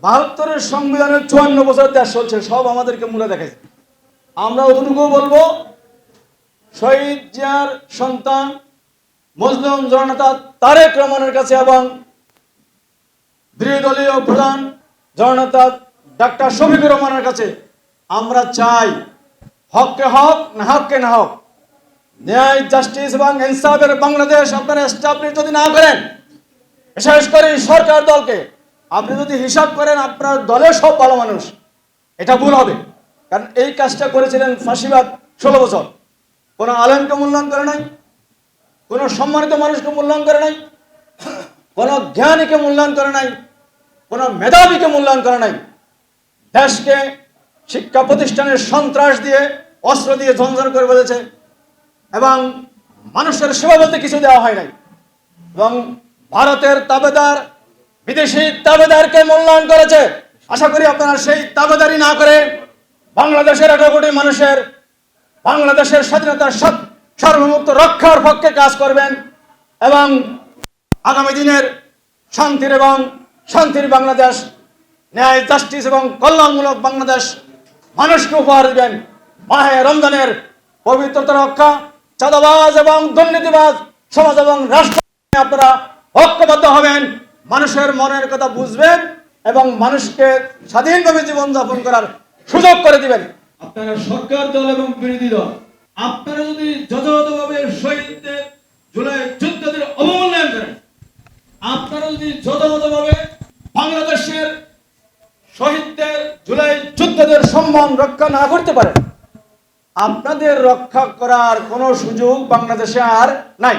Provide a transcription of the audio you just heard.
72-এর সংবিধানের 54 বছর দেশ চলছে, সব আমাদেরকে মূলে দেখাইছে। আমরা অতটুকু বলবো, শহীদ জিয়ার সন্তান মজলুম জননেতা তারেক রহমানের কাছে এবং বিরোধী দলীয় প্রধান জননেতা ডাক্তার শফিকুর রহমানের কাছে আমরা চাই, হককে হক, না হককে না হক, ন্যায়, জাস্টিস এবং ইনসাফের বাংলাদেশ আপনারা এস্টাবলিশ যদি না করেন, বিশেষ করে সরকার দলকে আপনি যদি হিসাব করেন আপনার দলের সব ভালো মানুষ, এটা ভুল হবে। কারণ এই কাজটা করেছিলেন ফাঁসিবাদ 16 বছর, কোনো আলেমকে মূল্যায়ন করে নাই, কোনো সম্মানিত মানুষকে মূল্যায়ন করে নাই, কোনো জ্ঞানীকে মূল্যায়ন করে নাই, কোনো মেধাবীকে মূল্যায়ন করে নাই। দেশকে শিক্ষা প্রতিষ্ঠানের সন্ত্রাস দিয়ে, অস্ত্র দিয়ে ঝঞ্ঝন করে বলেছে এবং মানুষের সেবা বলতে কিছু দেওয়া হয় নাই। এবং ভারতের তাবেদার, বিদেশি তাবেদারকে মূল্যায়ন করেছে। আশা করি আপনারা সেই তাবেদারি না করে বাংলাদেশের 18 কোটি মানুষের, বাংলাদেশের স্বাধীনতার সার্বভৌমত্ব রক্ষার পক্ষে কাজ করবেন এবং আগামী দিনের শান্তির বাংলাদেশ, ন্যায়, জাস্টিস এবং কল্যাণমূলক বাংলাদেশ মানুষকে উপহার দিবেন। মাহে রমজানের পবিত্রতা রক্ষা, চাঁদাবাজ এবং দুর্নীতিবাজ সমাজ এবং রাষ্ট্র আপনারা ঐক্যবদ্ধ হবেন, মানুষের মনের কথা বুঝবেন এবং মানুষকে স্বাধীনভাবে জীবনযাপন করার সুযোগ করে দিবেন। আপনারা সরকার দল এবং বিরোধী দল, আপনারা যদি যথাযথভাবে শহীদদের, জুলাই যোদ্ধাদের অবমূল্যায়ন করেন, আপনারা যদি যথাযথভাবে বাংলাদেশের শহীদদের, জুলাই যোদ্ধাদের সম্মান রক্ষা না করতে পারেন, আপনাদের রক্ষা করার কোনো সুযোগ বাংলাদেশে আর নাই।